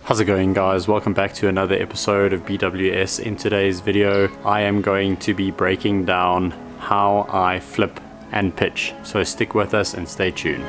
How's it going, guys? Welcome back to another episode of BWS. In today's video I am going to be breaking down how I flip and pitch, so stick with us and stay tuned.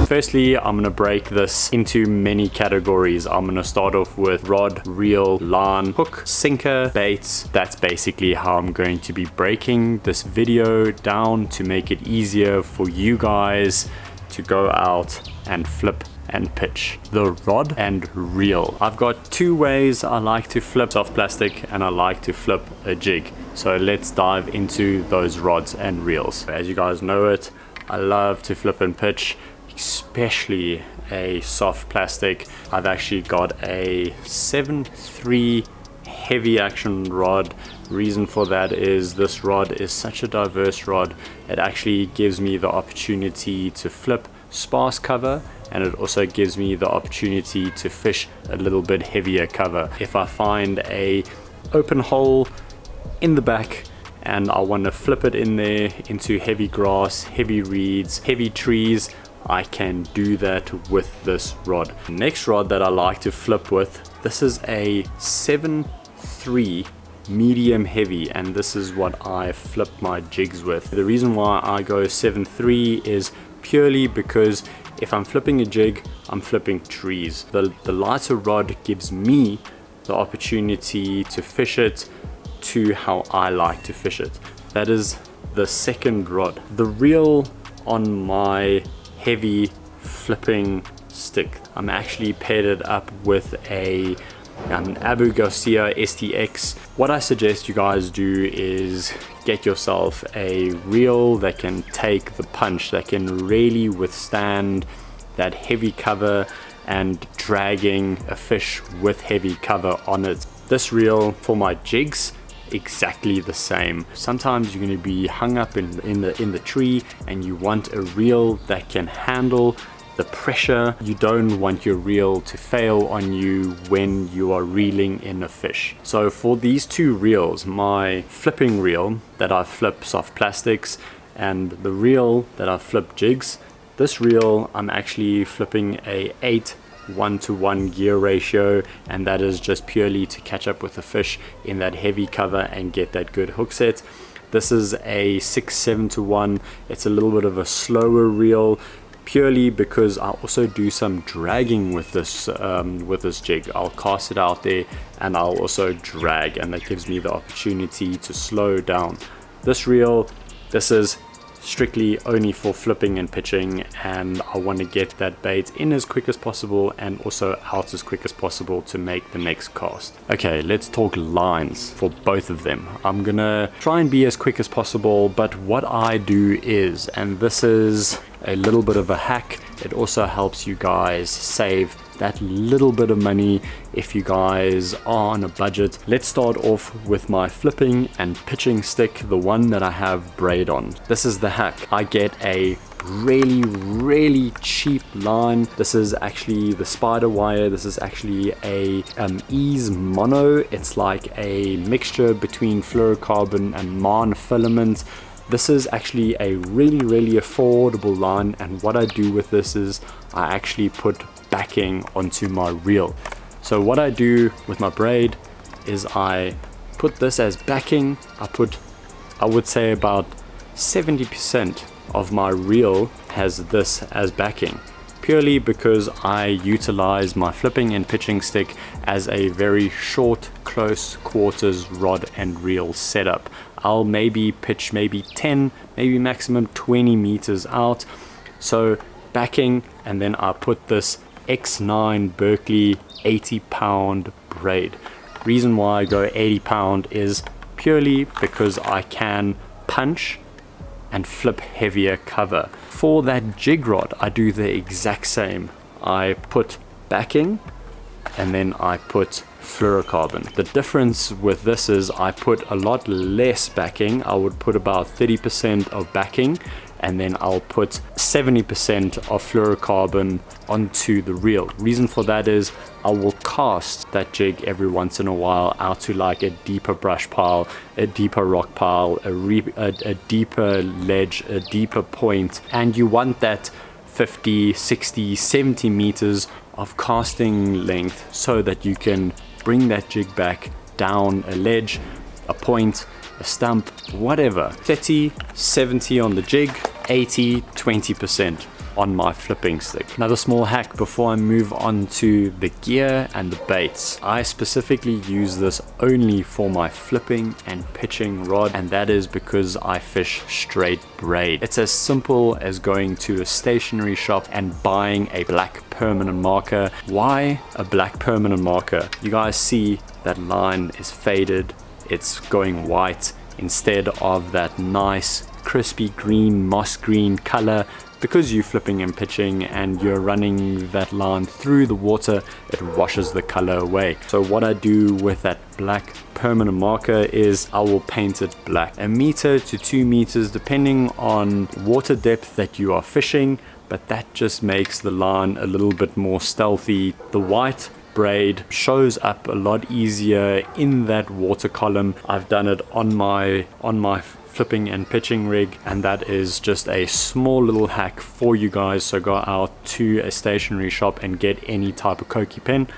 Firstly, I'm going to break this into many categories. I'm going to start off with rod, reel, line, hook, sinker, baits. That's basically how I'm going to be breaking this video down to make it easier for you guys to go out and flip and pitch the rod and reel. I've got two ways I like to flip soft plastic and I like to flip a jig. So let's dive into those rods and reels. As you guys know it, I love to flip and pitch, especially a soft plastic. I've actually got a 7.3 heavy action rod. Reason for that is this rod is such a diverse rod. It actually gives me the opportunity to flip sparse cover, and it also gives me the opportunity to fish a little bit heavier cover. If I find a open hole in the back and I want to flip it in there into heavy grass, heavy reeds, heavy trees, I can do that with this rod. Next rod that I like to flip with, this is a 7.3 medium heavy, and this is what I flip my jigs with. The reason why I go 7.3 is purely because if I'm flipping a jig, I'm flipping trees. The lighter rod gives me the opportunity to fish it to how I like to fish it. That is the second rod. The reel on my heavy flipping stick, I'm actually paired it up with an Abu Garcia STX. What I suggest you guys do is get yourself a reel that can take the punch, that can really withstand that heavy cover and dragging a fish with heavy cover on it. This reel for my jigs, exactly the same. Sometimes you're going to be hung up in the tree and you want a reel that can handle the pressure. You don't want your reel to fail on you when you are reeling in a fish. So for these two reels, my flipping reel that I flip soft plastics and the reel that I flip jigs, this reel I'm actually flipping a 8:1 gear ratio, and that is just purely to catch up with the fish in that heavy cover and get that good hook set. This is a 6:7:1. It's a little bit of a slower reel, purely because I also do some dragging with this jig. I'll cast it out there and I'll also drag, and that gives me the opportunity to slow down. This reel, this is strictly only for flipping and pitching, and I want to get that bait in as quick as possible and also out as quick as possible to make the next cast. Okay, let's talk lines for both of them. I'm gonna try and be as quick as possible, but what I do is, and this is a little bit of a hack, it also helps you guys save that little bit of money if you guys are on a budget. Let's start off with my flipping and pitching stick, the one that I have braid on. This is the hack. I get a really cheap line. This is actually the spider wire. This is actually a ease mono. It's like a mixture between fluorocarbon and monofilament. This is actually a really affordable line, and what I do with this is I actually put backing onto my reel. So what I do with my braid is I put this as backing. I would say about 70% of my reel has this as backing, purely because I utilize my flipping and pitching stick as a very short close quarters rod and reel setup. I'll maybe pitch 10, maybe maximum 20 meters out. So backing, and then I put this X9 Berkeley 80-pound braid. Reason why I go 80-pound is purely because I can punch and flip heavier cover. For that jig rod, I do the exact same. I put backing and then I put fluorocarbon. The difference with this is I put a lot less backing. I would put about 30% of backing and then I'll put 70% of fluorocarbon onto the reel. Reason for that is I will cast that jig every once in a while out to like a deeper brush pile, a deeper rock pile, a deeper ledge, a deeper point, and you want that 50, 60, 70 meters of casting length so that you can bring that jig back down a ledge, a point, a stump, whatever. 30, 70 on the jig, 80, 20% on my flipping stick. Another small hack before I move on to the gear and the baits. I specifically use this only for my flipping and pitching rod, and that is because I fish straight braid. It's as simple as going to a stationery shop and buying a black permanent marker. Why a black permanent marker? You guys see that line is faded, it's going white instead of that nice crispy green, moss green color. Because you're flipping and pitching and you're running that line through the water, it washes the color away. So what I do with that black permanent marker is I will paint it black. 1 meter to 2 meters depending on water depth that you are fishing, but that just makes the line a little bit more stealthy. The white braid shows up a lot easier in that water column. I've done it on my flipping and pitching rig, and that is just a small little hack for you guys. So go out to a stationery shop and get any type of Koki pen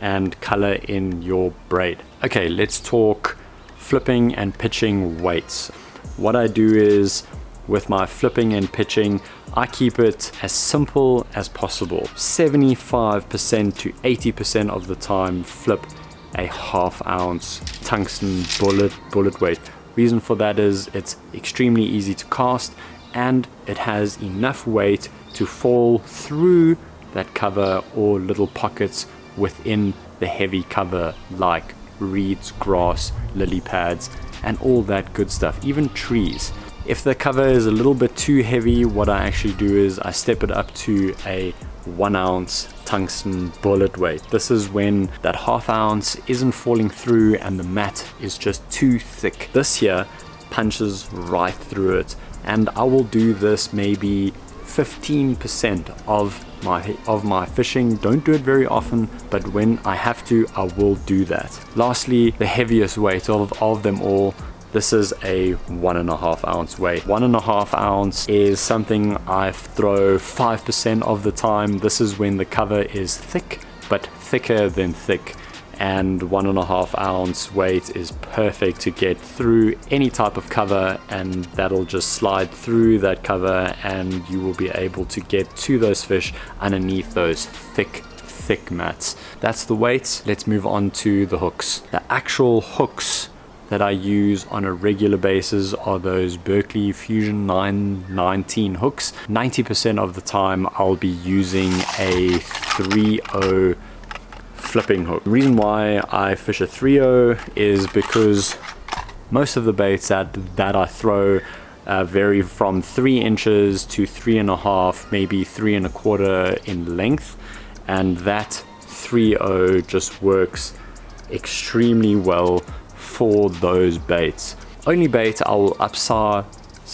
and color in your braid. Okay, let's talk flipping and pitching weights. What I do is with my flipping and pitching, I keep it as simple as possible. 75% to 80% of the time flip a 1/2 ounce tungsten bullet weight. Reason for that is it's extremely easy to cast and it has enough weight to fall through that cover or little pockets within the heavy cover like reeds, grass, lily pads and all that good stuff, even trees. If the cover is a little bit too heavy, what I actually do is I step it up to a 1 ounce tungsten bullet weight. This is when that 1/2 ounce isn't falling through and the mat is just too thick. This here punches right through it, and I will do this maybe 15% of my fishing. Don't do it very often, but when I have to, I will do that. Lastly, the heaviest weight of them all. This is a 1.5 ounce weight. 1.5 ounce is something I throw 5% of the time. This is when the cover is thick, but thicker than thick. And 1.5 ounce weight is perfect to get through any type of cover, and that'll just slide through that cover and you will be able to get to those fish underneath those thick mats. That's the weights. Let's move on to the hooks. The actual hooks that I use on a regular basis are those Berkeley Fusion 919 hooks. 90% of the time I'll be using a 3.0 flipping hook. The reason why I fish a 3.0 is because most of the baits that I throw vary from 3 inches to 3.5, maybe 3.25 in length, and that 3.0 just works extremely well for those baits. Only bait I will upsize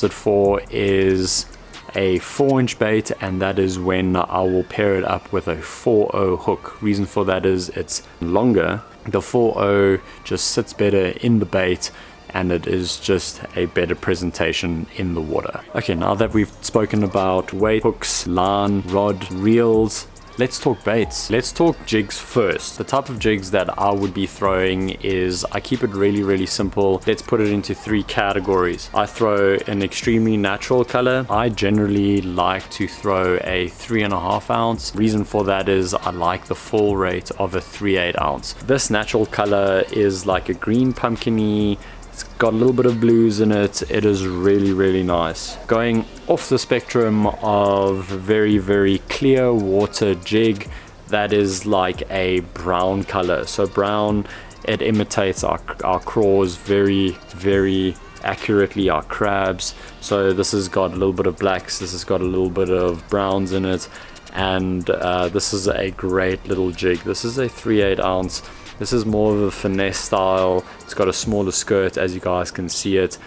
it for is a 4-inch bait, and that is when I will pair it up with a 4.0 hook. Reason for that is it's longer. The 4.0 just sits better in the bait and it is just a better presentation in the water. Okay, now that we've spoken about weight, hooks, line, rod, reels, let's talk baits. Let's talk jigs first. The type of jigs that I would be throwing is, I keep it really simple. Let's put it into 3 categories. I throw an extremely natural color. I generally like to throw a 3.5 ounce. Reason for that is I like the fall rate of a 3/8 ounce. This natural color is like a green pumpkin-y. It's got a little bit of blues in it. It is really nice. Going off the spectrum of very clear water jig, that is like a brown color. So brown, it imitates our craws very accurately, our crabs. So this has got a little bit of blacks, this has got a little bit of browns in it, and this is a great little jig. This is a 3/8 ounce. This is more of a finesse style. It's got a smaller skirt, as you guys can see it,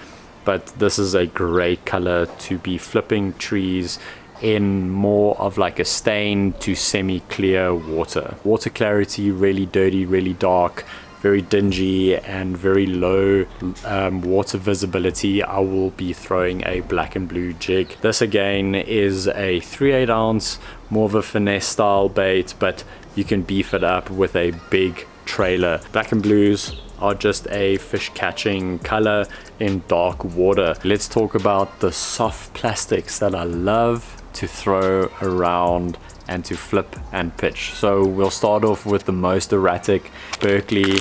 but this is a great color to be flipping trees in more of like a stained to semi-clear water. Water clarity, really dirty, really dark, very dingy, and very low water visibility. I will be throwing a black and blue jig. This again is a 3/8 ounce, more of a finesse style bait, but you can beef it up with a big trailer. Black and blues are just a fish catching color in dark water. Let's talk about the soft plastics that I love to throw around and to flip and pitch. So we'll start off with the most erratic Berkeley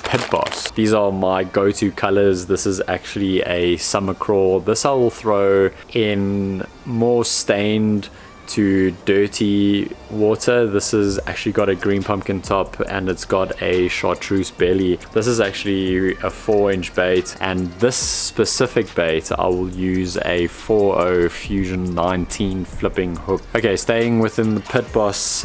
Pitboss. These are my go-to colors. This is actually a summer craw. This I will throw in more stained to dirty water. This has actually got a green pumpkin top and it's got a chartreuse belly. This is actually a 4-inch bait, and this specific bait I will use a 4.0 Fusion 19 flipping hook. Okay, staying within the Pitboss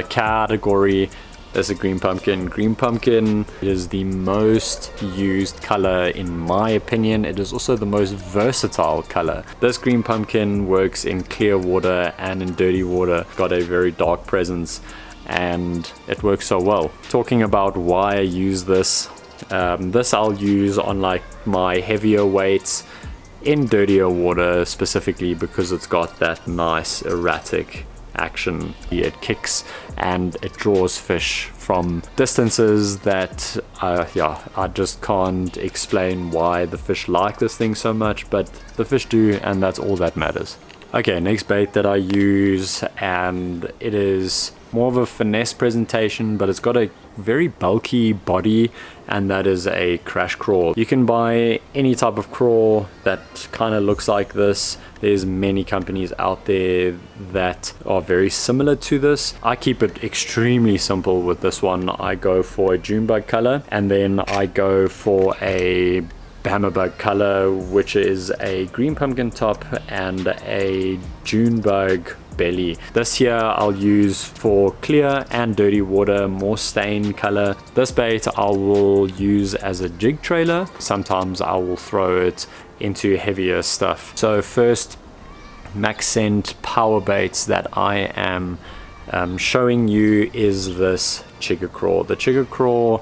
category, there's a green pumpkin. Green pumpkin is the most used color in my opinion. It is also the most versatile color. This green pumpkin works in clear water and in dirty water. Got a very dark presence and it works so well. Talking about why I use this, this I'll use on like my heavier weights in dirtier water, specifically because it's got that nice erratic action. It kicks and it draws fish from distances that I just can't explain why the fish like this thing so much, but the fish do, and that's all that matters. Okay, next bait that I use, and it is more of a finesse presentation, but it's got a very bulky body, and that is a Crash Craw. You can buy any type of craw that kind of looks like this. There's many companies out there that are very similar to this. I keep it extremely simple with this one. I go for a June bug color, and then I go for a hammerbug color, which is a green pumpkin top and a June bug belly. This here I'll use for clear and dirty water, more stained color. This bait I will use as a jig trailer. Sometimes I will throw it into heavier stuff. So first Maxcent power baits that I am showing you is this Chigger Craw. The Chigger Craw,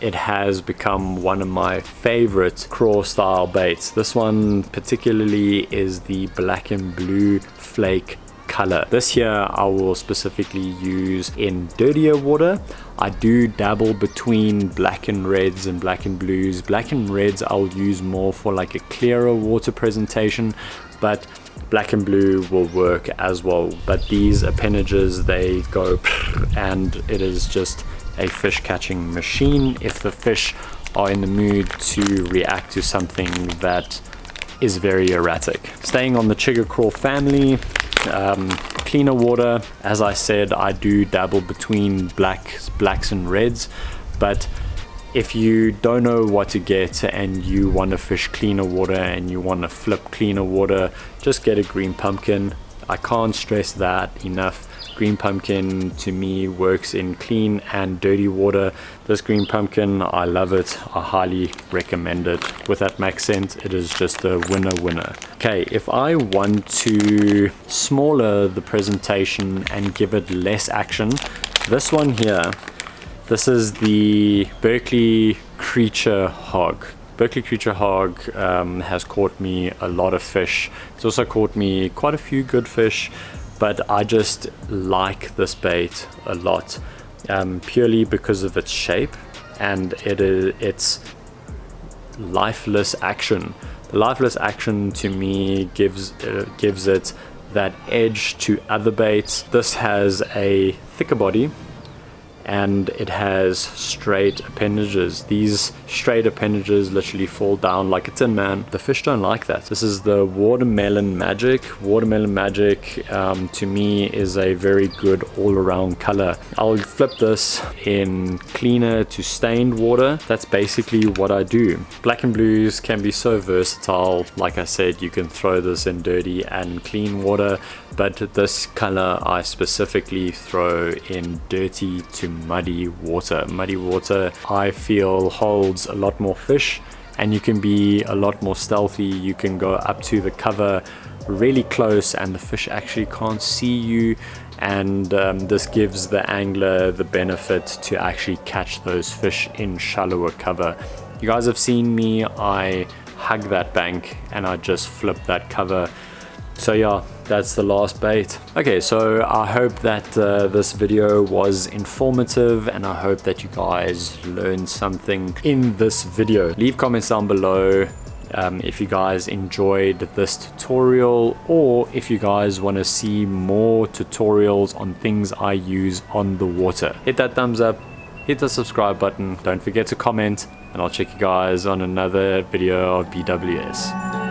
it has become one of my favorite craw style baits. This one particularly is the black and blue flake color. This here I will specifically use in dirtier water. I do dabble between black and reds and black and blues. Black and reds I'll use more for like a clearer water presentation, but black and blue will work as well. But these appendages, they go and it is just a fish catching machine if the fish are in the mood to react to something that is very erratic. Staying on the Chigger Craw family, cleaner water, as I said, I do dabble between blacks and reds, but if you don't know what to get and you want to fish cleaner water and you want to flip cleaner water, just get a green pumpkin. I can't stress that enough. Green pumpkin to me works in clean and dirty water. This green pumpkin, I love it. I highly recommend it. With that Maxcent, it is just a winner. Okay, if I want to smaller the presentation and give it less action, this one here, this is the Berkeley Creature Hawg. Berkeley Creature Hawg has caught me a lot of fish. It's also caught me quite a few good fish, but I just like this bait a lot, purely because of its shape and its lifeless action. The lifeless action to me gives it that edge to other baits. This has a thicker body and it has straight appendages. These straight appendages literally fall down like a tin man. The fish don't like that. This is the Watermelon Magic. Watermelon Magic to me is a very good all-around color. I'll flip this in cleaner to stained water. That's basically what I do. Black and blues can be so versatile. Like I said, you can throw this in dirty and clean water, but this color I specifically throw in dirty to muddy water. Muddy water I feel holds a lot more fish and you can be a lot more stealthy. You can go up to the cover really close and the fish actually can't see you, and this gives the angler the benefit to actually catch those fish in shallower cover. You guys have seen me, I hug that bank and I just flip that cover. So yeah, that's the last bait. Okay, so I hope that this video was informative, and I hope that you guys learned something in this video. Leave comments down below if you guys enjoyed this tutorial, or if you guys want to see more tutorials on things I use on the water. Hit that thumbs up, hit the subscribe button, don't forget to comment, and I'll check you guys on another video of BWS.